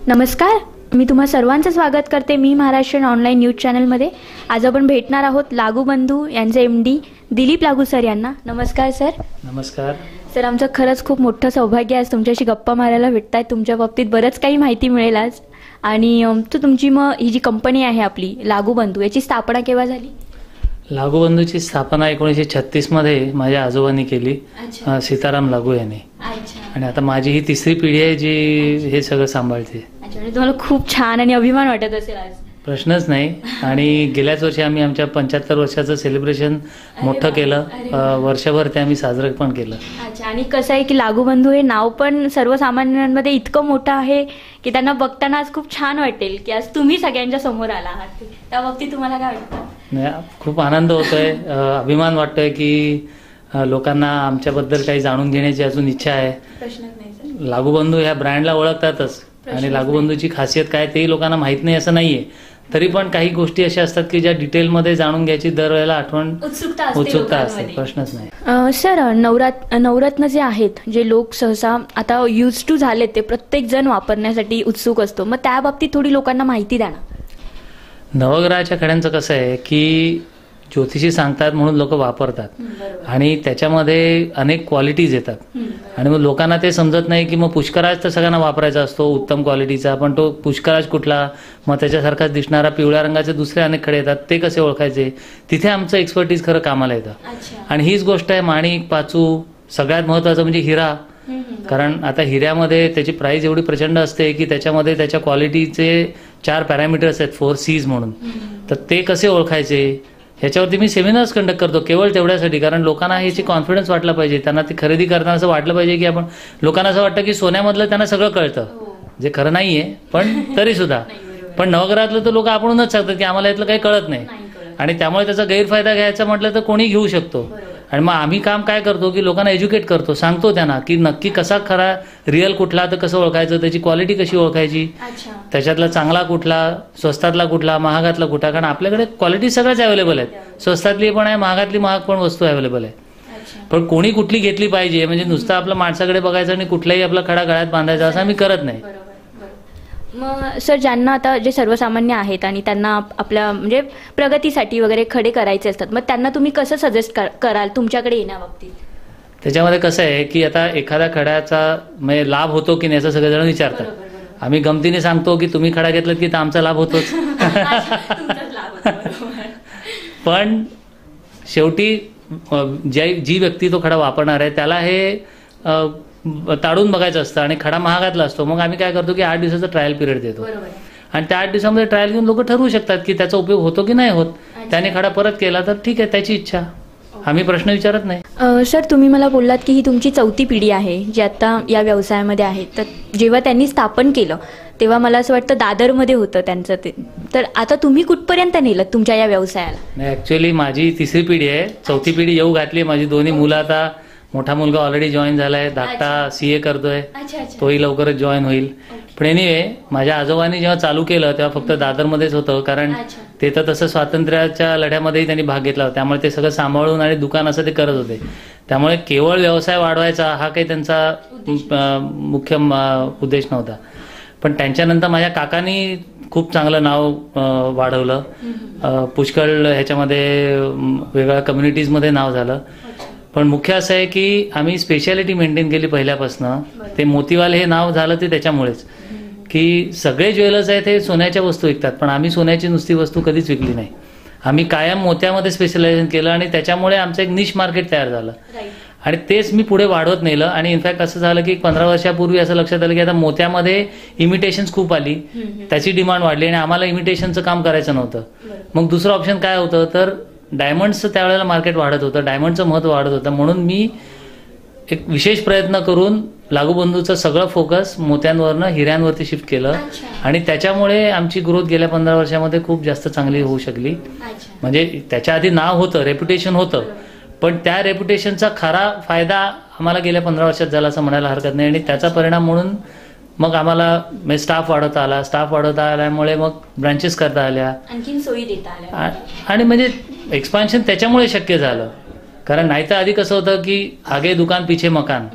नमस्कार, मी तुम्हा सर्वांचं स्वागत करते. मी महाराष्ट्रीयन ऑनलाईन न्यूज चॅनलमध्ये. आज आपण भेटणार आहोत लागू बंधू यांचे MD दिलीप लागू सर यांना. नमस्कार सर. नमस्कार सर. आमचं खरंच खूप मोठं सौभाग्य आज तुमच्याशी गप्पा मारायला भेटत आहेत. तुमच्या बाबतीत बरंच काही माहिती मिळेल आज. आणि तुमची मग ही जी कंपनी आहे आपली लागू बंधू, याची स्थापना केव्हा झाली? लागू बंधूची स्थापना 1936 मध्ये माझ्या आजोबांनी केली, सीताराम लागू यांनी. आणि आता माझी ही तिसरी पिढी आहे जी हे सगळं सांभाळते. तुम्हाला खूप छान आणि अभिमान वाटत असेल आज? प्रश्नच नाही. आणि गेल्याच वर्षी आम्ही आमच्या 75 वर्षाचं सेलिब्रेशन मोठं केलं. वर्षभर ते आम्ही साजरं पण केलं. अच्छा. आणि कसं आहे की लागू बंधू हे नाव पण सर्वसामान्यांमध्ये इतकं मोठं आहे की त्यांना बघताना आज खूप छान वाटेल की आज तुम्ही सगळ्यांच्या समोर आला आहात. त्या बाबतीत तुम्हाला काय वाटतं? नाही, खूप आनंद होतोय, अभिमान वाटतोय की लोकांना आमच्याबद्दल काही जाणून घेण्याची अजून इच्छा आहे. प्रश्नच नाही. लागू बंधू ह्या ब्रँडला ओळखतातच आणि लागू बंधूची खासियत काय तेही लोकांना माहित नाही असं नाहीये. तरी पण काही गोष्टी अशा असतात की ज्या डिटेलमध्ये जाणून घ्यायची दरवेळेला उत्सुकता असते. प्रश्नच नाही. सर, नवरत्न जे आहेत, जे लोक सहसा आता यूज टू झालेत, ते प्रत्येक जण वापरण्यासाठी उत्सुक असतो. मग त्या बाबतीत थोडी लोकांना माहिती द्या ना. नवग्रहाच्या खड्यांचं कसं आहे की ज्योतिषी सांगतात म्हणून लोक वापरतात आणि त्याच्यामध्ये अनेक क्वालिटीज येतात आणि मग लोकांना ते समजत नाही की मग पुष्कराज तर सगळ्यांना वापरायचा असतो उत्तम क्वालिटीचा, पण तो पुष्कराज कुठला, मग त्याच्यासारखाच दिसणारा पिवळ्या रंगाचे दुसरे अनेक खडे येतात, ते कसे ओळखायचे? तिथे आमचं एक्सपर्टीज खरं कामाला येतं. आणि हीच गोष्ट आहे माणिक, पाचू, सगळ्यात महत्वाचं म्हणजे हिरा. कारण आता हिऱ्यामध्ये त्याची प्राइस एवढी प्रचंड असते की त्याच्यामध्ये त्याच्या क्वालिटीचे 4 पॅरामीटर्स आहेत, 4 C's म्हणून. तर ते कसे ओळखायचे ह्याच्यावरती मी सेमिनार्स कंडक्ट करतो केवळ तेवढ्यासाठी. कारण लोकांना ह्याची कॉन्फिडन्स वाटला पाहिजे, त्यांना ती खरेदी करताना असं वाटलं पाहिजे की आपण, लोकांना असं वाटतं की सोन्यामधलं त्यांना सगळं कळतं, जे खरं नाहीये. पण तरी सुद्धा पण नवग्रहातलं तर लोक आपणच सांगतात की आम्हाला यातलं काही कळत नाही. आणि त्यामुळे त्याचा गैरफायदा घ्यायचा म्हटलं तर कोणी घेऊ शकतो. आणि मग आम्ही काम काय करतो की लोकांना एज्युकेट करतो, सांगतो त्यांना की नक्की कसा खरा रिअल कुठला, तर कसं ओळखायचं, त्याची क्वालिटी कशी ओळखायची, त्याच्यातला चांगला कुठला, स्वस्तातला कुठला, महागातला कुठला. कारण आपल्याकडे क्वालिटी सगळ्याच अवेलेबल आहेत, स्वस्तातली पण आहे, महागातली महाग पण वस्तू अवेलेबल आहे. पण कोणी कुठली घेतली पाहिजे म्हणजे नुसतं आपल्या माणसाकडे बघायचं आणि कुठलाही आपला खडा गळ्यात बांधायचा असं आम्ही करत नाही. मग सर, ज्यांना आता जे सर्वसामान्य आहेत आणि त्यांना आपल्या म्हणजे प्रगतीसाठी वगैरे खडे करायचे असतात, मग त्यांना तुम्ही कसं सजेस्ट कराल तुमच्याकडे येण्याबाबतीत? त्याच्यामध्ये कसं आहे की आता एखाद्या खड्याचा म्हणजे लाभ होतो की नाही असं सगळेजण विचारतात. आम्ही गमतीने सांगतो की तुम्ही खडा घेतलात की आमचा लाभ होतोच. पण शेवटी जी व्यक्ती तो खडा वापरणार आहे त्याला हे ताडून बघायचं असतं आणि खडा महागातला असतो. मग आम्ही काय करतो की 8 दिवसाचा ट्रायल पिरियड देतो आणि त्या 8 दिवसामध्ये ट्रायल घेऊन लोक ठरवू शकतात की त्याचा उपयोग होतो की नाही होत. त्याने खडा परत केला तर ठीक आहे, त्याची इच्छा. आम्ही प्रश्न विचारत नाही. सर, तुम्ही मला बोललात की ही तुमची 4थी पिढी आहे जी आता या व्यवसायामध्ये आहे. तर जेव्हा त्यांनी स्थापन केलं तेव्हा मला असं वाटतं दादरमध्ये होतं त्यांचं ते. तर आता तुम्ही कुठपर्यंत नेलं तुमच्या या व्यवसायाला? नाही, ॲक्च्युअली माझी 3री पिढी आहे. 4थी पिढी येऊ घातली. माझी दोन्ही मुलं, आता मोठा मुलगा ऑलरेडी जॉईन झालाय, धाकटा CA करतोय, तोही लवकरच जॉईन होईल. पण एनिवे, माझ्या आजोबांनी जेव्हा चालू केलं तेव्हा फक्त दादरमध्येच होतं, कारण ते तर तसं स्वातंत्र्याच्या लढ्यामध्येही त्यांनी भाग घेतला होता. त्यामुळे ते सगळं सांभाळून आणि दुकान असं ते करत होते. त्यामुळे केवळ व्यवसाय वाढवायचा हा काही त्यांचा मुख्य उद्देश नव्हता. पण त्यांच्यानंतर माझ्या काकांनी खूप चांगलं नाव वाढवलं. पुष्कळ ह्याच्यामध्ये वेगळ्या कम्युनिटीजमध्ये नाव झालं. पण मुख्य असं आहे की आम्ही स्पेशालिटी मेंटेन केली पहिल्यापासून. ते मोतीवाल हे नाव झालं ते त्याच्यामुळेच की सगळे ज्वेलर्स आहेत हे सोन्याच्या वस्तू विकतात, पण आम्ही सोन्याची नुसती वस्तू कधीच विकली नाही. आम्ही कायम मोत्यामध्ये स्पेशलायझेशन केलं आणि त्याच्यामुळे आमचं एक निश मार्केट तयार झालं. आणि तेच मी पुढे वाढवत नेलं. आणि इनफॅक्ट असं झालं की 15 वर्षापूर्वी असं लक्षात आलं की आता मोत्यामध्ये इमिटेशन्स खूप आली, त्याची डिमांड वाढली आणि आम्हाला इमिटेशनचं काम करायचं नव्हतं. मग दुसरं ऑप्शन काय होतं, तर डायमंडचं त्यावेळेला मार्केट वाढत होतं, डायमंडचं महत्त्व वाढत होतं. म्हणून मी एक विशेष प्रयत्न करून लागूबंधूचं सगळं फोकस मोत्यांवरनं हिऱ्यांवरती शिफ्ट केलं. आणि त्याच्यामुळे आमची ग्रोथ गेल्या 15 वर्षामध्ये खूप जास्त चांगली होऊ शकली. म्हणजे त्याच्या आधी नाव होतं, रेप्युटेशन होतं, पण त्या रेप्युटेशनचा खरा फायदा आम्हाला गेल्या 15 वर्षात झाला असं म्हणायला हरकत नाही. आणि त्याचा परिणाम म्हणून मग आम्हाला स्टाफ वाढवता आला. स्टाफ वाढवता आल्यामुळे मग ब्रांचेस करता आल्या, आणखीन सोयी देता आल्या. आणि म्हणजे एक्सपान्शन त्याच्यामुळे शक्य झालं. कारण नाही तर आधी कसं होतं की आगे दुकान पिछे मकान,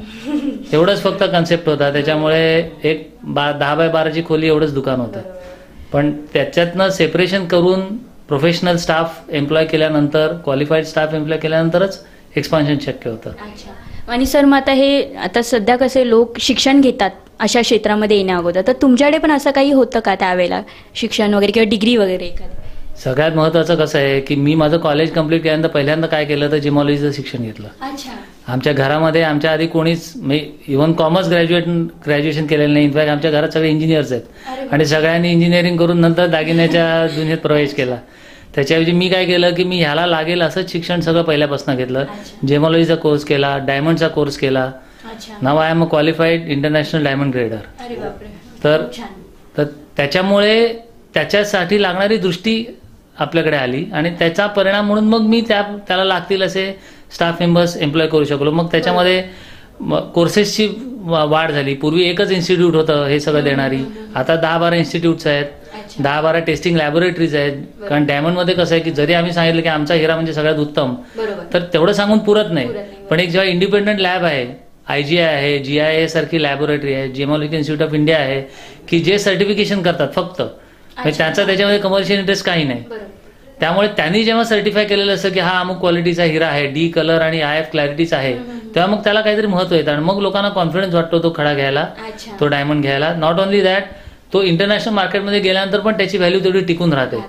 एवढंच फक्त कन्सेप्ट होता. त्याच्यामुळे एक 10 बाय 12ची खोली एवढंच दुकान होतं. पण त्याच्यातनं सेपरेशन करून प्रोफेशनल स्टाफ एम्प्लॉय केल्यानंतर, क्वालिफाईड स्टाफ एम्प्लॉय केल्यानंतरच एक्सपान्शन शक्य होतं. आणि सर, मग आता सध्या कसे लोक शिक्षण घेतात अशा क्षेत्रामध्ये येण्या अगोदर, तर तुमच्याकडे पण असं काही होतं का त्यावेळेला, शिक्षण वगैरे किंवा डिग्री वगैरे एखादी? सगळ्यात महत्त्वाचं कसं आहे की मी माझं कॉलेज कंप्लीट केल्यानंतर पहिल्यांदा काय केलं तर जिमॉलॉजीचं शिक्षण घेतलं. आमच्या घरामध्ये आमच्या आधी कोणीच, इव्हन कॉमर्स ग्रॅज्युएशन केलेलं नाही. इनफॅक्ट आमच्या घरात सगळे इंजिनियर्स आहेत आणि सगळ्यांनी इंजिनिअरिंग करून नंतर दागिन्याच्या दुनियेत प्रवेश केला. त्याच्याऐवजी मी काय केलं की मी ह्याला लागेल असंच शिक्षण सगळं पहिल्यापासून घेतलं. जेमॉलॉजीचा कोर्स केला, डायमंडचा कोर्स केला. नाव I am a qualified international diamond grader. तर त्याच्यामुळे त्याच्यासाठी लागणारी दृष्टी आपल्याकडे आली आणि त्याचा परिणाम म्हणून मग मी त्याला लागतील असे स्टाफ मेंबर्स एम्प्लॉय करू शकलो. मग त्याच्यामध्ये कोर्सेसची वाढ झाली. पूर्वी एकच इन्स्टिट्यूट होतं हे सगळं देणारी, आता 10-12 इन्स्टिट्यूट्स आहेत, 10-12 टेस्टिंग लॅबोरेटरीज आहेत. कारण डायमंडमध्ये कसं आहे की जरी आम्ही सांगितलं की आमचा हिरा म्हणजे सगळ्यात उत्तम, तर तेवढं सांगून पुरत नाही. पण एक जेव्हा इंडिपेंडंट लॅब आहे, IGI आहे, GIA सारखी लॅबोरेटरी आहे, जेमॉलॉजिकल इन्स्टिट्यूट ऑफ इंडिया आहे की जे सर्टिफिकेशन करतात फक्त, त्यांचा त्याच्यामध्ये कमर्शियल इंटरेस्ट काही नाही. त्यामुळे त्यांनी जेव्हा सर्टिफाय केलेलं असं की हा अमुक क्वालिटीचा हिरा आहे, D कलर आणि IF क्लॅरिटीचा आहे, तेव्हा मग त्याला काहीतरी महत्व येतं आणि मग लोकांना कॉन्फिडन्स वाटतो तो खडा घ्यायला, तो डायमंड घ्यायला. नॉट ओनली दॅट, तो इंटरनॅशनल मार्केटमध्ये गेल्यानंतर पण त्याची व्हॅल्यू तेवढी टिकून राहते.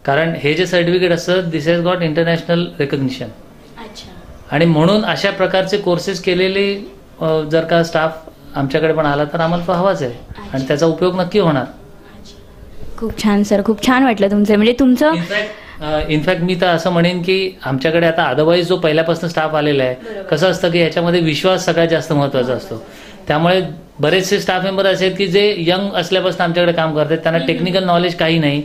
कारण हे जे सर्टिफिकेट असतं दिस हॅज गॉट इंटरनॅशनल रेकग्निशन. आणि म्हणून अशा प्रकारचे कोर्सेस केलेले जर का स्टाफ आमच्याकडे पण आला तर आम्हाला तो हवाच आहे आणि त्याचा उपयोग नक्की होणार. खूप छान सर, खूप छान वाटलं तुमचं. म्हणजे तुमचं इनफॅक्ट मी तर असं म्हणेन की आमच्याकडे आता अदरवाईज जो पहिल्यापासून स्टाफ आलेला आहे, कसं असतं की ह्याच्यामध्ये विश्वास सगळ्यात जास्त महत्वाचा असतो. त्यामुळे बरेचसे स्टाफ मेंबर असे आहेत की जे यंग असल्यापासून आमच्याकडे काम करतात, त्यांना टेक्निकल नॉलेज काही नाही,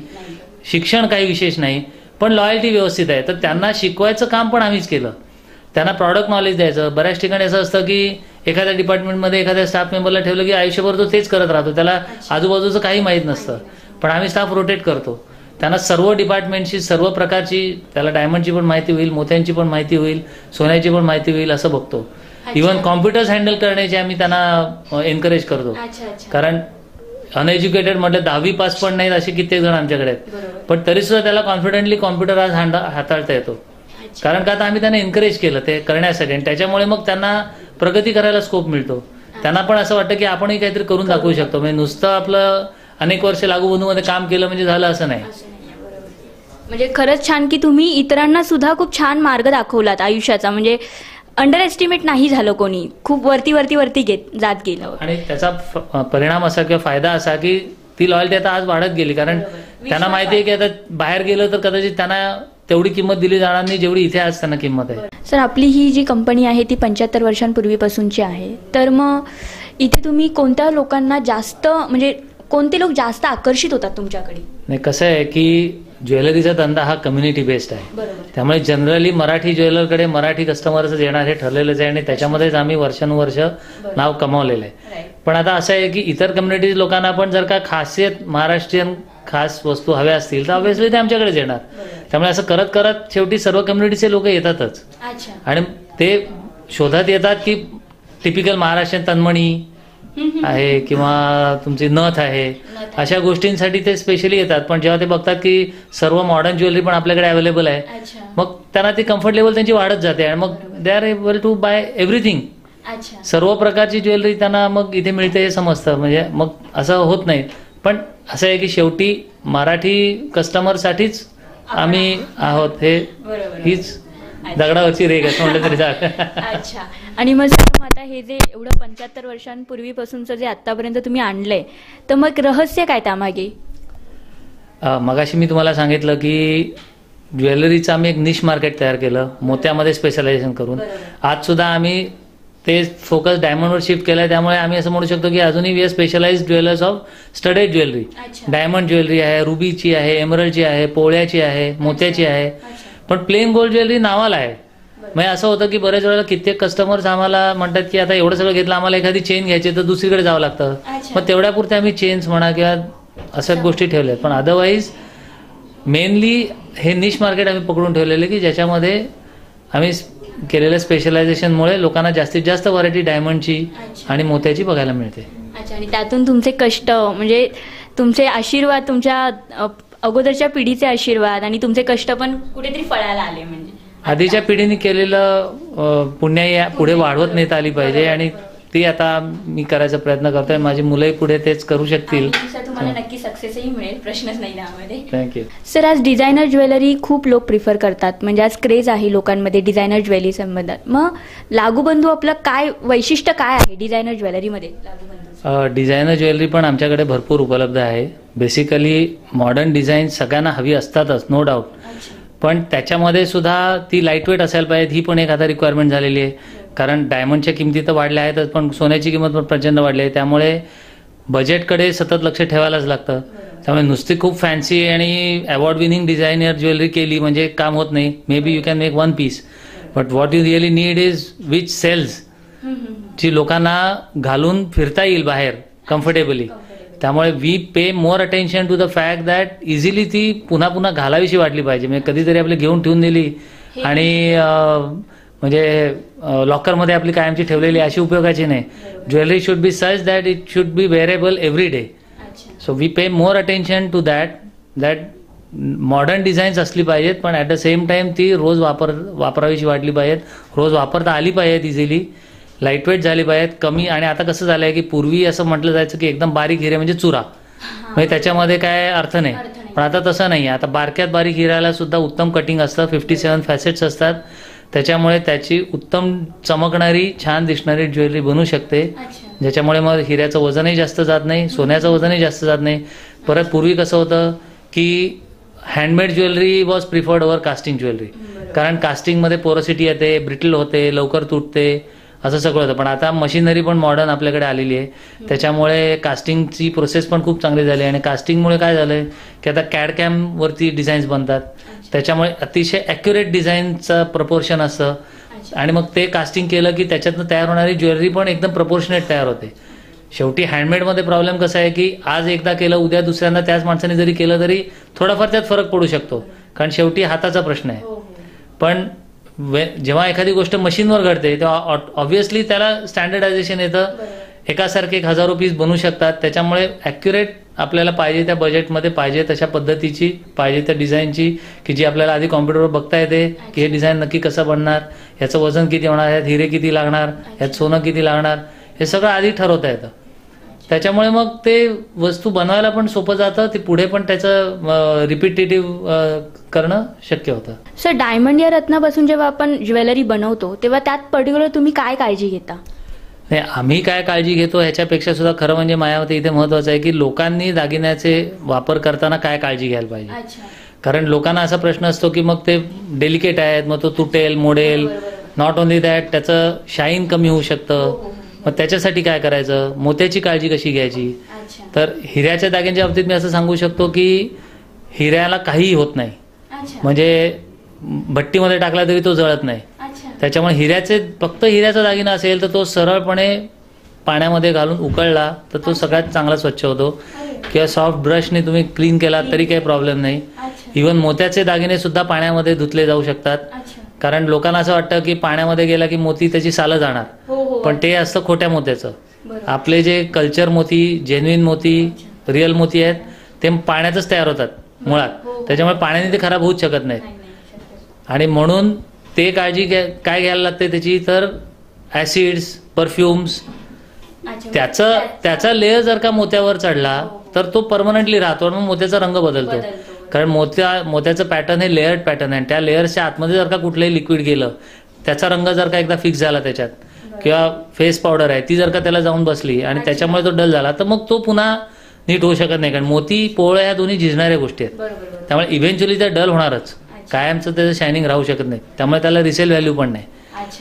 शिक्षण काही विशेष नाही, पण लॉयल्टी व्यवस्थित आहे. तर त्यांना शिकवायचं काम पण आम्हीच केलं. त्यांना प्रॉडक्ट नॉलेज द्यायचं. बऱ्याच ठिकाणी असं असतं की एखाद्या डिपार्टमेंटमध्ये एखाद्या स्टाफ मेंबरला ठेवलं की आयुष्यभर तो तेच करत राहतो, त्याला आजूबाजूचं काही माहीत नसतं. पण आम्ही स्टाफ रोटेट करतो. त्यांना सर्व डिपार्टमेंटची, सर्व प्रकारची, त्याला डायमंडची पण माहिती होईल, मोत्यांची पण माहिती होईल, सोन्याची पण माहिती होईल असं बघतो. इव्हन कॉम्प्युटर्स हँडल करण्याची आम्ही त्यांना एनकरेज करतो. कारण अनएज्युकेटेड म्हटलं 10वी पास पण नाहीत असे कित्येक जण आमच्याकडे आहेत, पण तरी सुद्धा त्याला कॉन्फिडेंटली कॉम्प्युटर आज हाताळता येतो. कारण का आता आम्ही त्यांना एनकरेज केलं ते करण्यासाठी आणि त्याच्यामुळे मग त्यांना प्रगती करायला स्कोप मिळतो. त्यांना पण असं वाटतं की आपणही काहीतरी करून दाखवू शकतो. म्हणजे नुसतं आपलं अनेक वर्ष लागूबंधूमध्ये काम केलं म्हणजे झालं असं नाही. म्हणजे खरंच छान की तुम्ही इतरांना सुद्धा खूप छान मार्ग दाखवलात आयुष्याचा. म्हणजे अंडर एस्टिमेट नाही झालं कोणी, खूप वरती जात गेलं. आणि त्याचा परिणाम असा किंवा फायदा असा की ती लॉयल्टी आता आज वाढत गेली. कारण त्यांना माहिती आहे की आता बाहेर गेलं तर कदाचित त्यांना तेवढी किंमत दिली जाणार नाही जेवढी इथे आज त्यांना किंमत आहे. सर, आपली ही जी कंपनी आहे ती 75 वर्षांपूर्वीपासूनची आहे, तर मग इथे तुम्ही कोणत्या लोकांना जास्त म्हणजे कोणते लोक जास्त आकर्षित होतात तुमच्याकडे? नाही, कसं आहे की ज्वेलरीचा धंदा हा कम्युनिटी बेस्ड आहे. बरोबर. त्यामुळे जनरली मराठी ज्वेलरकडे मराठी कस्टमरच येणार हे ठरलेलंच आहे आणि त्याच्यामध्येच आम्ही वर्षानुवर्ष नाव कमावलेलं आहे. पण आता असं आहे की इतर कम्युनिटीज लोकांना पण जर का खासियत महाराष्ट्रीयन खास वस्तू हव्या असतील तर ऑब्व्हियसली ते आमच्याकडेच येणार. त्यामुळे असं करत करत शेवटी सर्व कम्युनिटीचे लोक येतातच आणि ते शोधत येतात की टिपिकल महाराष्ट्रीयन तन्मणी आहे किंवा तुमची नथ आहे, अशा गोष्टींसाठी ते स्पेशली येतात. पण जेव्हा ते बघतात की सर्व मॉडर्न ज्वेलरी पण आपल्याकडे अवेलेबल आहे, मग त्यांना ती कम्फर्ट लेवल त्यांची वाढत जाते आणि मग they are able to buy everything. सर्व प्रकारची ज्वेलरी त्यांना मग इथे मिळते हे समजतं. म्हणजे मग असं होत नाही. पण असं आहे की शेवटी मराठी कस्टमरसाठीच आम्ही आहोत, हे हीच दगडावरची रेग असं म्हटलं तरी चालेल. अच्छा. आणि मग सर, आता हे जे एवढं 75 वर्षांपूर्वीपासूनचं जे आतापर्यंत तुम्ही आणलंय, तर मग रहस्य काय त्यामागे? मगाशी मी तुम्हाला सांगितलं की ज्वेलरीचं आम्ही एक निश मार्केट तयार केलं मोत्यामध्ये स्पेशलायझेशन करून. आज सुद्धा आम्ही ते फोकस डायमंडवर शिफ्ट केलं. त्यामुळे आम्ही असं म्हणू शकतो की अजूनही we are specialised jewellers of studded jewellery. Diamond jewellery आहे, रुबीची आहे, एमरल्डची आहे, पोळ्याची आहे, मोत्याची आहे. पण प्लेन गोल्ड ज्वेलरी नावाला आहे. म्हणजे असं होतं की बऱ्याच वेळेला कित्येक कस्टमर्स आम्हाला म्हणतात की आता एवढं सगळं घेतलं, आम्हाला एखादी चेन घ्यायची तर दुसरीकडे जावं लागतं. मग तेवढ्यापुरते आम्ही चेन्स म्हणा किंवा अशा गोष्टी ठेवल्यात. पण अदरवाईज मेनली हे निश मार्केट आम्ही पकडून ठेवलेलं की ज्याच्यामध्ये आम्ही केलेल्या स्पेशलायझेशनमुळे लोकांना जास्तीत जास्त व्हरायटी डायमंडची आणि मोत्याची बघायला मिळते. अच्छा. आणि त्यातून तुमचे कष्ट म्हणजे तुमचे आशीर्वाद, तुमच्या अगोदरच्या पिढीचे आशीर्वाद आणि तुमचे कष्ट पण कुठेतरी फळायला आले. म्हणजे आधीच्या पिढीने केलेलं पुण्य पुढे वाढवत नेता आली पाहिजे आणि ती आता मी करायचा प्रयत्न करतोय. माझी मुलंही पुढे तेच करू शकतील. तुम्हाला नक्की सक्सेसही मिळेल, प्रश्नच नाही त्यामध्ये. थँक्यू. सर, आज डिझायनर ज्वेलरी खूप लोक प्रिफर करतात, म्हणजे आज क्रेज आहे लोकांमध्ये डिझायनर ज्वेलरी संबंधात. मग लागूबंधू आपलं काय वैशिष्ट्य काय आहे डिझायनर ज्वेलरीमध्ये? डिझायनर ज्वेलरी पण आमच्याकडे भरपूर उपलब्ध आहे. बेसिकली मॉडर्न डिझाईन सगळ्यांना हवी असतातच, नो डाऊट. पण त्याच्यामध्ये सुद्धा ती लाईटवेट असायला पाहिजे, ही पण एक आता रिक्वायरमेंट झालेली आहे. कारण डायमंडच्या किमती तर वाढल्या आहेतच, पण सोन्याची किंमत पण प्रचंड वाढली आहे. त्यामुळे बजेटकडे सतत लक्ष ठेवायलाच लागतं. त्यामुळे नुसती खूप फॅन्सी आणि अवॉर्ड विनिंग डिझायनर ज्वेलरी केली म्हणजे काम होत नाही. Maybe you can make one piece, but what you really need is which sells, जी लोकांना घालून फिरता येईल बाहेर कम्फर्टेबली. त्यामुळे we pay more attention to the fact that easily ती पुन्हा पुन्हा घालावीशी वाटली पाहिजे. म्हणजे कधीतरी आपली घेऊन ठेवून दिली आणि म्हणजे लॉकरमध्ये आपली कायमची ठेवलेली अशी उपयोगाची नाही. Jewellery should be such that it should be wearable every day. So we pay more attention to that modern designs असली पाहिजेत, पण ॲट द सेम टाइम ती रोज वापरावीशी वाटली पाहिजेत, रोज वापरता आली पाहिजेत, इझिली लाईटवेट झाली पाहिजेत, कमी. आणि आता कसं झालंय की पूर्वी असं म्हटलं जायचं की एकदम बारीक हिरे म्हणजे चुरा, म्हणजे त्याच्यामध्ये काय अर्थ नाही. पण आता तसं नाही. आता बारक्यात बारीक हिऱ्याला सुद्धा उत्तम कटिंग असतं, 57 फॅसेट्स असतात. त्याच्यामुळे त्याची उत्तम चमकणारी छान दिसणारी ज्वेलरी बनू शकते, ज्याच्यामुळे मग हिऱ्याचं वजनही जास्त जात नाही, सोन्याचं वजनही जास्त जात नाही. परत पूर्वी कसं होतं की handmade jewellery was preferred over casting jewellery, कारण कास्टिंगमध्ये पोरोसिटी येते, ब्रिटल होते, लवकर तुटते, असं सगळं होतं. पण आता मशिनरी पण मॉडर्न आपल्याकडे आलेली आहे, त्याच्यामुळे कास्टिंगची प्रोसेस पण खूप चांगली झाली. आणि कास्टिंगमुळे काय झालंय की आता कॅड कॅमवरती डिझाईन्स बनतात, त्याच्यामुळे अतिशय ॲक्युरेट डिझाईनचं प्रपोर्शन असतं. आणि मग ते कास्टिंग केलं की त्याच्यातनं तयार होणारी ज्वेलरी पण एकदम प्रपोर्शनेट तयार होते. शेवटी हँडमेडमध्ये प्रॉब्लेम कसा आहे की आज एकदा केलं, उद्या दुसऱ्यांदा त्याच माणसाने जरी केलं तरी थोडाफार त्यात फरक पडू शकतो, कारण शेवटी हाताचा प्रश्न आहे. पण जेव्हा एखादी गोष्ट मशीनवर घडते तेव्हा ऑब्व्हियसली त्याला स्टँडर्डायझेशन येतं. एकासारखे 1000 पीस बनू शकतात. त्याच्यामुळे ॲक्युरेट आपल्याला पाहिजे त्या बजेटमध्ये, पाहिजे तशा पद्धतीची, पाहिजे त्या डिझाईनची, की जी आपल्याला आधी कॉम्प्युटरवर बघता येते की हे डिझाईन नक्की कसं बनणार, याचं वजन किती होणार, यात हिरे किती लागणार, यात सोनं किती लागणार, हे सगळं आधी ठरवता येतं. त्याच्यामुळे मग ते वस्तू बनवायला पण सोपं जातं, ते पुढे पण त्याचं रिपिटेटिव्ह करणं शक्य होतं. सर, डायमंड या रत्नापासून जेव्हा आपण ज्वेलरी बनवतो तेव्हा त्यात पर्टिक्युलर तुम्ही काय काळजी घेता? नाही, आम्ही काय काळजी घेतो ह्याच्यापेक्षा सुद्धा खरं म्हणजे माझ्या मते इथे महत्वाचं आहे की लोकांनी दागिन्याचे वापर करताना काय काळजी घ्यायला पाहिजे. कारण लोकांना असा प्रश्न असतो की मग ते डेलिकेट आहेत, मग तो तुटेल मोडेल. नॉट ओनली दॅट, त्याचं शाईन कमी होऊ शकतं. मग त्याच्यासाठी काय करायचं, मोत्याची काळजी कशी घ्यायची. तर हिऱ्याच्या दागिन्यांच्या बाबतीत मी असं सांगू शकतो की हिऱ्याला काहीही होत नाही. म्हणजे भट्टीमध्ये टाकला तरी तो जळत नाही. त्याच्यामुळे फक्त हिऱ्याचा दागिना असेल तर तो सरळपणे पाण्यामध्ये घालून उकळला तर तो सगळ्यात चांगला स्वच्छ होतो. किंवा सॉफ्ट ब्रशने तुम्ही क्लीन केला तरी काही प्रॉब्लेम नाही. इव्हन मोत्याचे दागिने सुद्धा पाण्यामध्ये धुतले जाऊ शकतात. कारण लोकांना असं वाटतं की पाण्यामध्ये गेला की मोती त्याची सालं जाणार, पण ते असतं खोट्या मोत्याचं. आपले जे कल्चर मोती, जेन्युइन मोती, रिअल मोती आहेत ते पाण्यातच तयार होतात मुळात. त्याच्यामुळे पाण्याने ते खराब होऊच शकत नाहीत. आणि म्हणून ते काळजी काय घ्यायला लागते त्याची, तर ऍसिड्स, परफ्युम्स, त्याचा लेअर जर का मोत्यावर चढला तर तो परमनंटली राहतो आणि मोत्याचा रंग बदलतो. कारण मोत्याचं पॅटर्न हे लेअर्ड पॅटर्न आहे. त्या लेअर्सच्या आतमध्ये जर का कुठलंही लिक्विड गेलं, त्याचा रंग जर का एकदा फिक्स झाला त्याच्यात, किंवा फेस पावडर आहे ती जर का त्याला जाऊन बसली आणि त्याच्यामुळे तो डल झाला, तर मग तो पुन्हा नीट होऊ शकत नाही. कारण मोती, पोळ्या ह्या दोन्ही झिजणाऱ्या गोष्टी आहेत. त्यामुळे इव्हेंच्युअली ते डल होणारच. कायमचं त्याचं शायनिंग राहू शकत नाही. त्यामुळे त्याला रिसेल व्हॅल्यू पण नाही.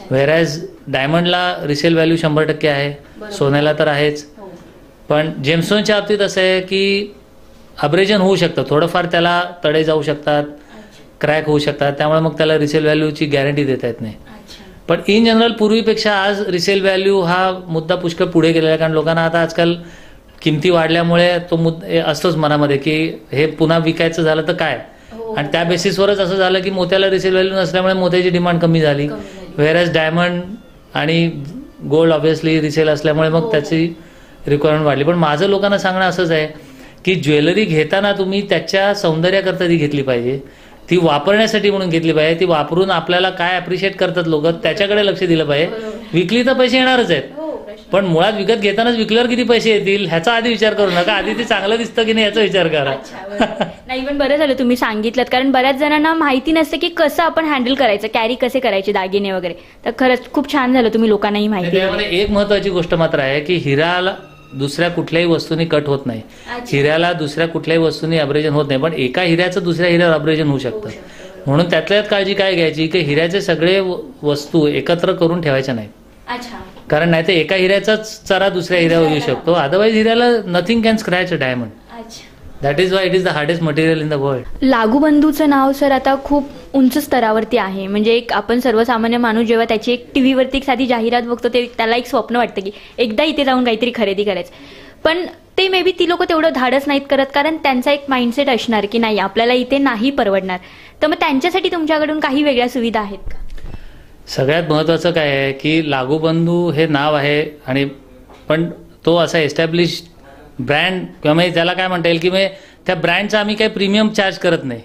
व्हेरॅज डायमंडला रिसेल व्हॅल्यू 100% आहे, सोन्याला तर आहेच. पण जेमस्टोनच्या बाबतीत असं आहे की अब्रेजन होऊ शकतं, थोडंफार त्याला तडे जाऊ शकतात, क्रॅक होऊ शकतात. त्यामुळे मग त्याला रिसेल व्हॅल्यूची गॅरंटी देता येत नाही. पण इन जनरल पूर्वीपेक्षा आज रिसेल व्हॅल्यू हा मुद्दा पुष्कळ पुढे गेलेला आहे. कारण लोकांना आता आजकाल किमती वाढल्यामुळे तो मुद्दा असतोच मनामध्ये की हे पुन्हा विकायचं झालं तर काय. आणि त्या बेसिसवरच असं झालं की मोत्याला रिसेल व्हॅल्यू नसल्यामुळे मोत्याची डिमांड कमी झाली. व्हेरॅज डायमंड आणि गोल्ड ऑब्व्हियसली रिसेल असल्यामुळे मग त्याची रिक्वायरमेंट वाढली. पण माझं लोकांना सांगणं असंच आहे की ज्वेलरी घेताना तुम्ही त्याच्या सौंदर्याकरता ती घेतली पाहिजे, ती वापरण्यासाठी म्हणून घेतली पाहिजे. ती वापरून आपल्याला काय अप्रिशिएट करतात लोक त्याच्याकडे लक्ष दिलं पाहिजे. विकली तर पैसे येणारच आहेत, पण मुळात विकत घेतानाच विकल्यावर किती पैसे येतील ह्याचा आधी विचार करू नका. आधी ते चांगलं दिसतं की नाही याचा विचार करा. नाही, पण बरं झालं तुम्ही सांगितलं. कारण बऱ्याच जणांना माहिती नसतं की कसं आपण हँडल करायचं, कॅरी कसे करायचे दागिने वगैरे. तर खरंच खूप छान झालं तुम्ही लोकांनाही माहिती. त्यामध्ये एक महत्वाची गोष्ट मात्र आहे की हिराला दुसऱ्या कुठल्याही वस्तूंनी कट होत नाही. हिऱ्याला दुसऱ्या कुठल्याही वस्तूंनी अब्रेजन होत नाही. पण एका हिऱ्याचं दुसऱ्या हिऱ्यावर अब्रेजन होऊ शकतं. म्हणून त्यातल्यात काळजी काय घ्यायची की हिऱ्याचे सगळे वस्तू एकत्र करून ठेवायच्या नाहीत. कारण नाही तर एका हिऱ्याचाच चरा दुसऱ्या हिऱ्यावर येऊ शकतो. अदरवाईज हिऱ्याला nothing can scratch a diamond. That is why it is the hardest material in the world. लागूबंधूचं नाव सर आता खूप उंच स्तरावरती आहे. म्हणजे एक आपण सर्वसामान्य माणूस जेव्हा त्याची एक टीव्हीवरती एक साधी जाहिरात बघतो ते त्याला एक स्वप्न वाटतं की एकदा इथे जाऊन काहीतरी खरेदी करायचं. पण ते मे बी ती लोक तेवढं धाडस नाहीत करत, कारण त्यांचा एक माइंडसेट असणार की नाही आपल्याला इथे नाही परवडणार. तर मग त्यांच्यासाठी तुमच्याकडून काही वेगळ्या सुविधा आहेत का? सगळ्यात महत्वाचं काय आहे की लागूबंधू हे नाव आहे, आणि पण तो असा एस्टॅब्लिश ब्रँड किंवा त्याला काय म्हणता येईल की त्या ब्रँडचा आम्ही काही प्रीमियम चार्ज करत नाही.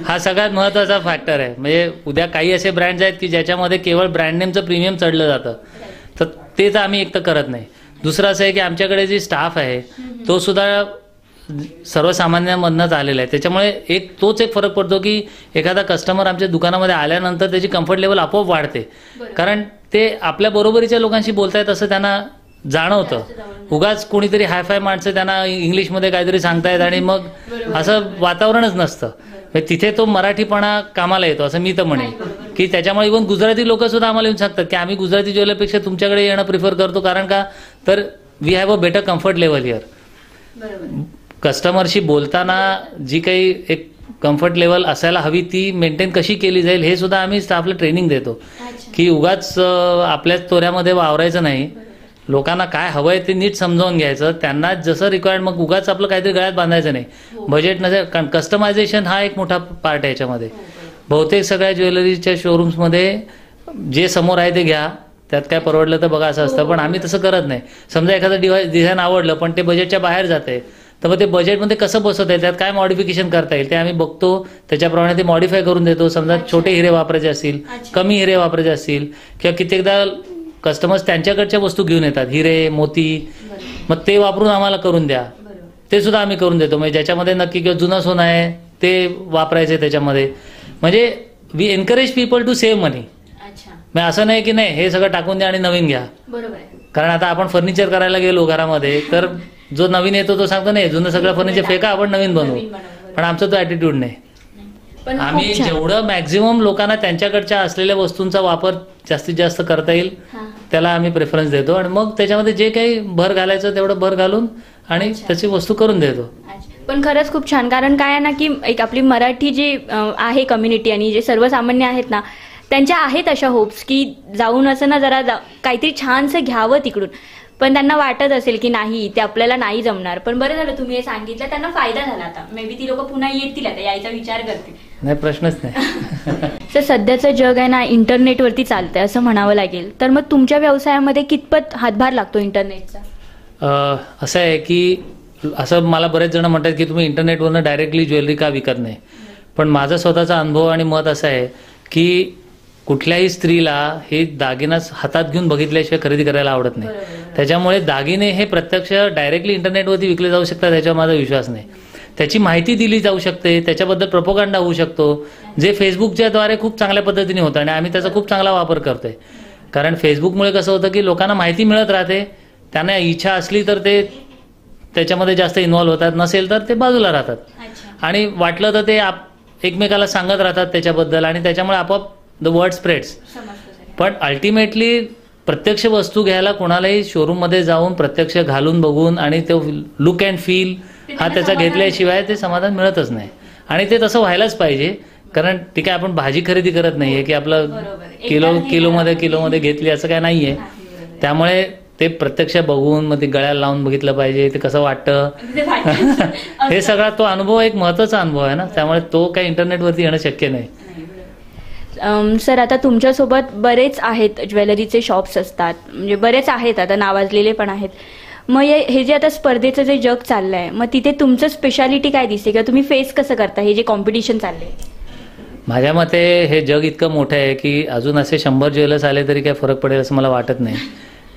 हा सगळ्यात महत्वाचा फॅक्टर आहे. म्हणजे उद्या काही असे ब्रँड्स आहेत की ज्याच्यामध्ये केवळ ब्रँड नेमचं प्रीमियम चढलं जातं, तर ते तर आम्ही एक तर करत नाही. दुसरं असं आहे की आमच्याकडे जी स्टाफ आहे तो सुद्धा सर्वसामान्यांमधनंच आलेला आहे. त्याच्यामुळे तोच एक फरक पडतो की एखादा कस्टमर आमच्या दुकानामध्ये आल्यानंतर त्याची कम्फर्ट लेवल आपोआप वाढते. कारण ते आपल्या बरोबरीच्या लोकांशी बोलतायत असं त्यांना जाणवतं. उगाच कोणीतरी हायफाय माणसं त्यांना इंग्लिशमध्ये काहीतरी सांगतायत आणि मग असं वातावरणच नसतं. तिथे तो मराठीपणा कामाला येतो असं मी तर म्हणेन. की त्याच्यामुळे इव्हन गुजराती लोक सुद्धा आम्हाला येऊन सांगतात की आम्ही गुजराती ज्वेलरपेक्षा तुमच्याकडे येणं प्रिफर करतो. कारण का तर we have a better comfort level here. कस्टमरशी बोलताना जी काही एक कम्फर्ट लेवल असायला हवी ती मेंटेन कशी केली जाईल हे सुद्धा आम्ही स्टाफला ट्रेनिंग देतो. की उगाच आपल्याच तोऱ्यामध्ये वावरायचं नाही. लोकांना काय हवंय ते नीट समजावून घ्यायचं. त्यांना जसं रिक्वायर्ड मग उगाच आपलं काहीतरी गळ्यात बांधायचं नाही. बजेट नसेल, कारण कस्टमायझेशन हा एक मोठा पार्ट आहे याच्यामध्ये. बहुतेक सगळ्या ज्वेलरीच्या शोरूम्समध्ये जे समोर आहे ते घ्या, त्यात काय परवडलं तर बघा असं असतं. पण आम्ही तसं करत नाही. समजा एखादं डिझाईन आवडलं पण ते बजेटच्या बाहेर जाते, तर मग ते बजेटमध्ये कसं बसवता येईल, त्यात काय मॉडिफिकेशन करता येईल ते आम्ही बघतो. त्याच्याप्रमाणे ते मॉडिफाय करून देतो. समजा छोटे हिरे वापरायचे असतील, कमी हिरे वापरायचे असतील, किंवा कित्येकदा कस्टमर्स त्यांच्याकडच्या वस्तू घेऊन येतात, हिरे मोती, मग ते वापरून आम्हाला करून द्या, ते सुद्धा आम्ही करून देतो. म्हणजे ज्याच्यामध्ये नक्की किंवा जुनं सोनं आहे ते वापरायचे त्याच्यामध्ये. म्हणजे we encourage people to save money. म्हणजे असं नाही की नाही हे सगळं टाकून द्या आणि नवीन घ्या. कारण आता आपण फर्निचर करायला गेलो घरामध्ये तर जो नवीन येतो तो सांगतो नाही जुनं सगळं फर्निचर फेका आपण नवीन बनवू. पण आमचा तो ॲटिट्यूड नाही. पण खूप आम्ही छान. जेवढं मॅक्झिमम लोकांना त्यांच्याकडच्या असलेल्या वस्तूंचा वापर जास्तीत जास्त करता येईल त्याला आम्ही प्रेफरन्स देतो आणि मग त्याच्यामध्ये जे काही भर घालायचं तेवढं भर घालून आणि त्याची वस्तू करून देतो. पण खरंच खूप छान, कारण काय आहे ना की एक आपली मराठी जी आहे कम्युनिटी आणि जे सर्वसामान्य आहेत ना, त्यांच्या आहेत अशा होप्स की जाऊन असं ना जरा काहीतरी छानसं घ्यावं तिकडून, पण त्यांना वाटत असेल की नाही ते आपल्याला नाही जमणार. पण बरं झालं तुम्ही हे सांगितलं, त्यांना फायदा झाला. आता मे बी ती लोक पुन्हा येतील, आता यायचा विचार करतील. नाही, प्रश्नच नाही. तर सध्याचं जग आहे ना इंटरनेटवरती चालतंय असं म्हणावं लागेल. तर मग तुमच्या व्यवसायामध्ये कितपत हातभार लागतो इंटरनेटचा? असं आहे की असं मला बरेच जण म्हणतात की तुम्ही इंटरनेटवरनं डायरेक्टली ज्वेलरी का विकत नाही, पण माझा स्वतःचा अनुभव आणि मत असं आहे की कुठल्याही स्त्रीला हे दागिना हातात घेऊन बघितल्याशिवाय खरेदी करायला आवडत नाही. त्याच्यामुळे दागिने हे प्रत्यक्ष डायरेक्टली इंटरनेटवरती विकले जाऊ शकतात याच्यावर माझा विश्वास नाही. त्याची माहिती दिली जाऊ शकते, त्याच्याबद्दल प्रोपोगंडा होऊ शकतो, जे फेसबुकच्या द्वारे खूप चांगल्या पद्धतीने होतं आणि आम्ही त्याचा खूप चांगला वापर करतोय. कारण फेसबुकमुळे कसं होतं की लोकांना माहिती मिळत राहते, त्यांना इच्छा असली तर ते त्याच्यामध्ये जास्त इन्व्हॉल्व होतात, नसेल तर ते बाजूला राहतात आणि वाटलं तर ते एकमेकाला सांगत राहतात त्याच्याबद्दल आणि त्याच्यामुळे आपोआप द वर्ड स्प्रेड्स. पण अल्टिमेटली प्रत्यक्ष वस्तू घ्यायला कोणालाही शोरूममध्ये जाऊन प्रत्यक्ष घालून बघून आणि तो लुक अँड फील हा त्याचा घेतल्याशिवाय ते समाधान मिळतच नाही. आणि ते तसं व्हायलाच पाहिजे, कारण ठीक आहे आपण भाजी खरेदी करत नाहीये की आपलं किलोमध्ये घेतली असं काय नाहीये. त्यामुळे ते प्रत्यक्ष बघून मग ते गळ्याला लावून बघितलं पाहिजे, ते कसं वाटतं हे सगळा तो अनुभव एक महत्वाचा अनुभव आहे ना, त्यामुळे तो काही इंटरनेटवरती येणं शक्य नाही. सर आता तुमच्यासोबत बरेच आहेत ज्वेलरीचे शॉप्स असतात, म्हणजे बरेच आहेत आता नावाजलेले पण आहेत. मग हे जे आता स्पर्धेचं जे जग चाललंय, मग तिथे तुमचं स्पेशालिटी काय दिसते किंवा तुम्ही फेस कसं करता हे जे कॉम्पिटिशन चाललंय? माझ्या मते हे जग इतकं मोठं आहे की अजून असे 100 ज्वेलर्स आले तरी काय फरक पडेल असं मला वाटत नाही.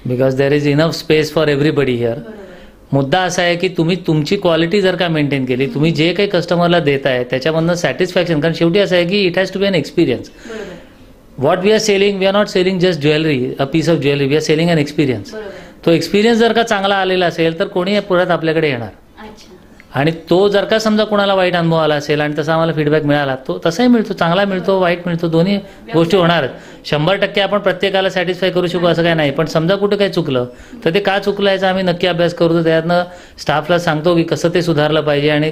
Because there is enough space for everybody here. मुद्दा असा आहे की तुम्ही तुमची क्वालिटी जर का मेंटेन केली, तुम्ही जे काही कस्टमरला देताय त्याच्यामधनं सॅटिस्फॅक्शन, कारण शेवटी असं आहे की it has to be an experience. What we are selling, we are not selling just jewellery, a piece of jewellery, we are selling an experience. तो एक्सपिरियन्स जर का चांगला आलेला असेल तर कोणी परत आपल्याकडे येणार. आणि तो जर का समजा कोणाला वाईट अनुभव आला असेल आणि तसा आम्हाला फीडबॅक मिळाला, तो तसाही मिळतो, चांगला मिळतो, वाईट मिळतो, दोन्ही गोष्टी होणार. 100% आपण प्रत्येकाला सॅटिस्फाय करू शकू असं काय नाही. पण समजा कुठे काही चुकलं तर ते का चुकलं याचा आम्ही नक्की अभ्यास करतो, त्यातनं स्टाफला सांगतो की कसं ते सुधारलं पाहिजे आणि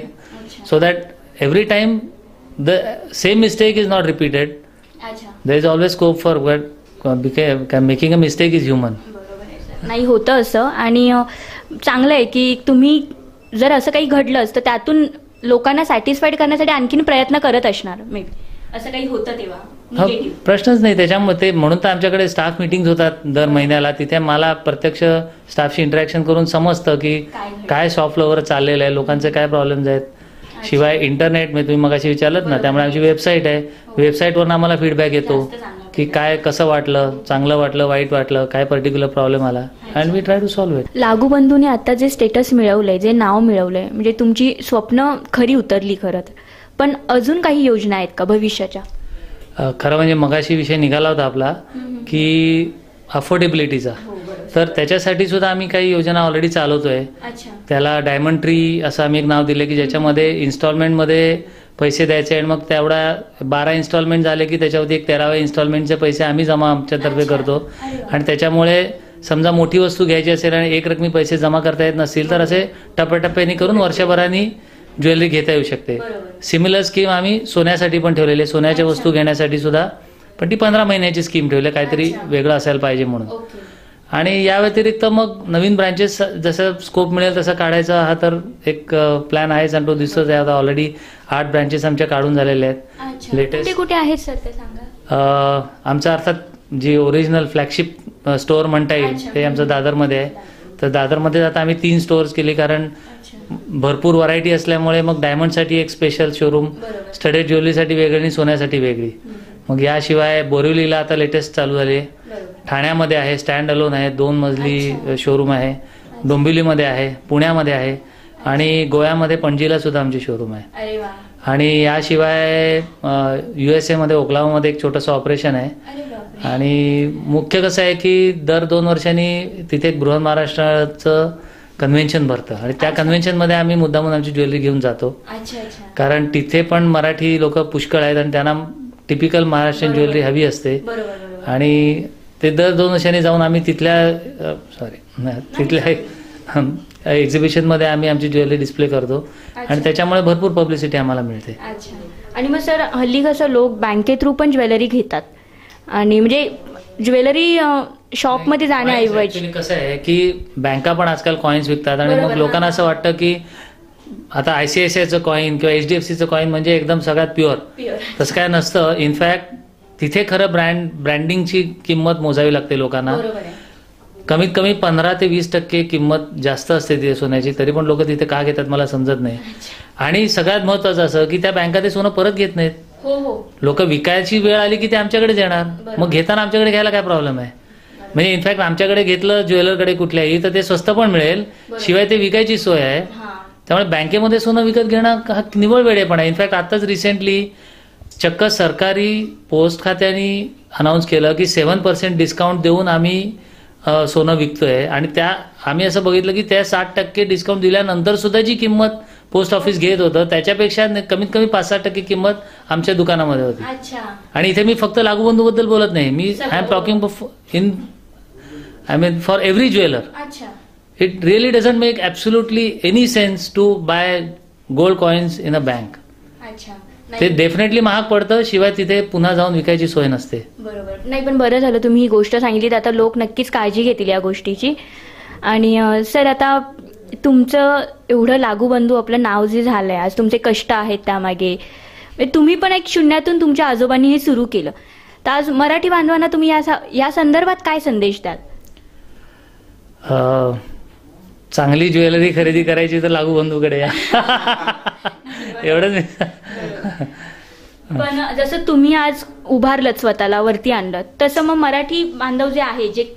so that every time the same mistake is not repeated. There is always scope for making a mistake is human. नाही होतं असं, आणि चांगलं आहे की तुम्ही जर असं काही घडलंच तर त्यातून लोकांना सॅटिस्फाईड करण्यासाठी आणखीन प्रयत्न करत असणार. मे बी असं काही होतं तेव्हा प्रश्नच नाही. त्याच्यामध्ये म्हणून तर आमच्याकडे स्टाफ मिटिंग होतात दर महिन्याला. तिथे मला प्रत्यक्ष स्टाफशी इंटरॅक्शन करून समजतं की काय शॉप फ्लोअर चाललेलं आहे, लोकांचे काय प्रॉब्लेम्स आहेत. शिवाय इंटरनेट म्हणजे तुम्ही मगाशी विचारलं ना, त्यामुळे आमची वेबसाईट आहे, वेबसाईटवरून आम्हाला फीडबॅक येतो की काय कसं वाटलं, चांगलं वाटलं, वाईट वाटलं, काय पर्टिक्युलर प्रॉब्लेम आला, and we try to solve it. लागू बंधूने आता जे स्टेटस मिळवलंय, जे नाव मिळवलंय, म्हणजे तुमची स्वप्न खरी उतरली खरं तर. पण अजून काही योजना आहेत का भविष्याच्या? खरं म्हणजे मगाशी विषय निघाला होता आपला की अफोर्डेबिलिटीचा, तर त्याच्यासाठी सुद्धा आम्ही काही योजना ऑलरेडी चालवतोय. त्याला डायमंड ट्री असं आम्ही एक नाव दिले की ज्याच्यामध्ये इन्स्टॉलमेंटमध्ये पैसे द्यायचे आणि मग तेवढा 12 इन्स्टॉलमेंट झाले की त्याच्यावरती एक 13व्या इन्स्टॉलमेंटचे पैसे आम्ही जमा आमच्यातर्फे करतो. आणि त्याच्यामुळे समजा मोठी वस्तू घ्यायची असेल आणि एक रकमी पैसे जमा करता येत नसतील तर असे टप्प्याटप्प्याने करून वर्षभराने ज्वेलरी घेता येऊ शकते. सिमिलर स्कीम आम्ही सोन्यासाठी पण ठेवलेली आहे, सोन्याच्या वस्तू घेण्यासाठी सुद्धा, पण ती 15 महिन्याची स्कीम ठेवली, काहीतरी वेगळं असायला पाहिजे म्हणून. आणि या व्यतिरिक्त मग नवीन ब्रांचेस जसं स्कोप मिळेल तसं काढायचा हा तर एक प्लॅन आहेच आणि तो दिसतोच आहे. आता ऑलरेडी 8 ब्रांचेस आमच्या काढून झालेल्या आहेत. लेटेस्ट कुठे आहेत सर ते सांगा. आमचा अर्थात जी ओरिजिनल फ्लॅगशिप स्टोअर म्हणता येईल ते आमचं दादरमध्ये आहे. तर दादरमध्ये आता आम्ही 3 स्टोअर्स केले, कारण भरपूर व्हरायटी असल्यामुळे मग डायमंडसाठी एक स्पेशल शोरूम, स्टडेड ज्वेलरीसाठी वेगळी आणि सोन्यासाठी वेगळी. मग याशिवाय बोरिवलीला आता लेटेस्ट चालू झाली, ठाण्यामध्ये आहे, स्टँड अलोन आहे, 2 मजली शोरूम आहे, डोंबिवलीमध्ये आहे, पुण्यामध्ये आहे आणि गोव्यामध्ये पणजीला सुद्धा आमची शोरूम आहे. आणि याशिवाय USA मध्ये ओक्लाहोमामध्ये एक छोटंसं ऑपरेशन आहे. आणि मुख्य कसं आहे की दर 2 वर्षांनी तिथे एक बृहन महाराष्ट्राचं कन्व्हेन्शन भरतं आणि त्या कन्व्हेन्शनमध्ये आम्ही मुद्दामून आमची ज्वेलरी घेऊन जातो. कारण तिथे पण मराठी लोक पुष्कळ आहेत आणि त्यांना टिपिकल महाराष्ट्रीयन ज्वेलरी हवी असते. आणि ते दर 2 वर्षांनी जाऊन आम्ही तिथल्या एक्झिबिशनमध्ये आम्ही आमची ज्वेलरी डिस्प्ले करतो आणि त्याच्यामुळे भरपूर पब्लिसिटी आम्हाला मिळते. आणि मग सर हल्ली कसं लोक बँके थ्रू पण ज्वेलरी घेतात आणि म्हणजे ज्वेलरी शॉपमध्ये जाण्याऐवजी कसं आहे की बँका पण आजकाल कॉईन्स विकतात आणि मग लोकांना असं वाटतं की आता ICICIचं कॉईन किंवा HDFCचं कॉईन म्हणजे एकदम सगळ्यात प्युअर. तसं काय नसतं. इनफॅक्ट तिथे खरं ब्रँडिंगची किंमत मोजावी लागते लोकांना. कमीत कमी 15 ते 20% किंमत जास्त असते तिथे सोन्याची, तरी पण लोक तिथे का घेतात मला समजत नाही. आणि सगळ्यात महत्वाचं असं की त्या बँका ते सोनं परत घेत नाहीत. लोक विकायची वेळ आली की ते आमच्याकडे येणार, मग घेताना आमच्याकडे घ्यायला काय प्रॉब्लेम आहे. म्हणजे इनफॅक्ट आमच्याकडे घेतलं ज्वेलरकडे कुठल्याही तर ते स्वस्त पण मिळेल, शिवाय ते विकायची सोय आहे. त्यामुळे बँकेमध्ये सोनं विकत घेणं हा निव्वळ वेळेपणा आहे. इनफॅक्ट आताच रिसेंटली चक्क सरकारी पोस्ट खात्याने अनाऊन्स केलं की 7% डिस्काउंट देऊन आम्ही सोनं विकतोय. आणि त्या आम्ही असं बघितलं की त्या 60% डिस्काउंट दिल्यानंतर सुद्धा जी किंमत पोस्ट ऑफिस घेत होतं त्याच्यापेक्षा कमीत कमी 5-6% किंमत आमच्या दुकानामध्ये होती. आणि इथे मी फक्त लागूबंधूबद्दल बोलत नाही, मी I am talking for every jeweller. It really doesn't make absolutely any sense to buy gold coins in a bank. ते डेफिनेटली महाग पडतं, शिवाय तिथे पुन्हा जाऊन विकायची सोय नसते. बरोबर. नाही पण बरं झालं तुम्ही ही गोष्ट सांगितलीत. आता लोक नक्कीच काळजी घेतील या गोष्टीची. आणि सर आता तुमचं एवढं लागूबंधू आपलं नाव जे झालंय आज, तुमचे कष्ट आहेत त्यामागे, तुम्ही पण एक शून्यातून तुमच्या आजोबांनी हे सुरू केलं, तर आज मराठी बांधवांना तुम्ही या संदर्भात काय संदेश द्याल? चांगली ज्वेलरी खरेदी करायची तर लागूबंधूकडे या. एवढंच. पण जसं तुम्ही आज उभारलत, स्वतःला वरती आणलं, तसं मग मराठी बांधव जे आहे, जे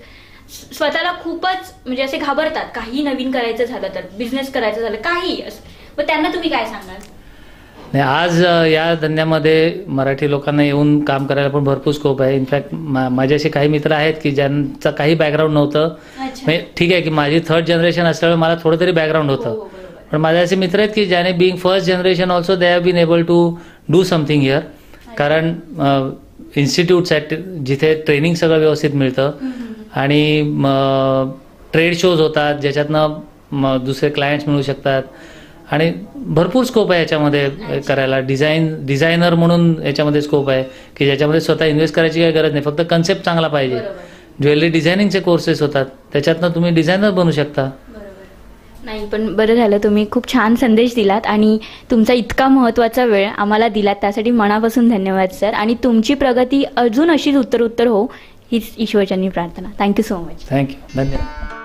स्वतःला खूपच म्हणजे असे घाबरतात, काही नवीन करायचं झालं तर, बिझनेस करायचं झालं काही, मग त्यांना तुम्ही काय सांगाल? नाही, आज या धंद्यामध्ये मराठी लोकांना येऊन काम करायला पण भरपूर स्कोप आहे. इनफॅक्ट माझे असे काही मित्र आहेत की ज्यांचं काही बॅकग्राऊंड नव्हतं. म्हणजे ठीक आहे की माझी 3rd जनरेशन असल्यामुळे मला थोडं तरी बॅकग्राऊंड होतं, पण माझे असे मित्र आहेत की ज्याने being 1st generation also they have been able to do something here. कारण इन्स्टिट्यूट्स आहेत जिथे ट्रेनिंग सगळं व्यवस्थित मिळतं आणि ट्रेड शोज होतात ज्याच्यातनं दुसरे क्लायंट्स मिळू शकतात आणि भरपूर स्कोप आहे याच्यामध्ये करायला. डिझायनर म्हणून याच्यामध्ये स्कोप आहे की ज्याच्यामध्ये स्वतः इन्व्हेस्ट करायची काही गरज नाही, फक्त कन्सेप्ट चांगला पाहिजे. ज्वेलरी डिझायनिंगचे कोर्सेस होतात, त्याच्यातनं तुम्ही डिझायनर बनू शकता. नाही पण बरं झालं, तुम्ही खूप छान संदेश दिलात आणि तुमचा इतका महत्त्वाचा वेळ आम्हाला दिलात, त्यासाठी मनापासून धन्यवाद सर. आणि तुमची प्रगती अजून अशीच उत्तरोत्तर हो हीच ईश्वरचरणी प्रार्थना. Thank you so much. थँक्यू. धन्यवाद.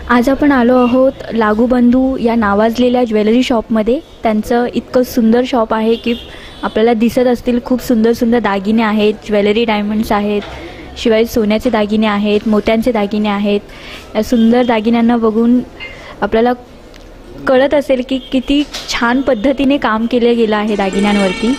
आज आपण आलो आहोत लागूबंधू या नावाजलेल्या ज्वेलरी शॉपमध्ये. त्यांचं इतकं सुंदर शॉप आहे की आपल्याला दिसत असतील, खूप सुंदर सुंदर दागिने आहेत, ज्वेलरी डायमंड्स आहेत, शिवाय सोन्याचे दागिने आहेत, मोत्यांचे दागिने आहेत. या सुंदर दागिन्यांना बघून आपल्याला कळत असेल की किती छान पद्धतीने काम केलं गेलं आहे दागिन्यांवरती.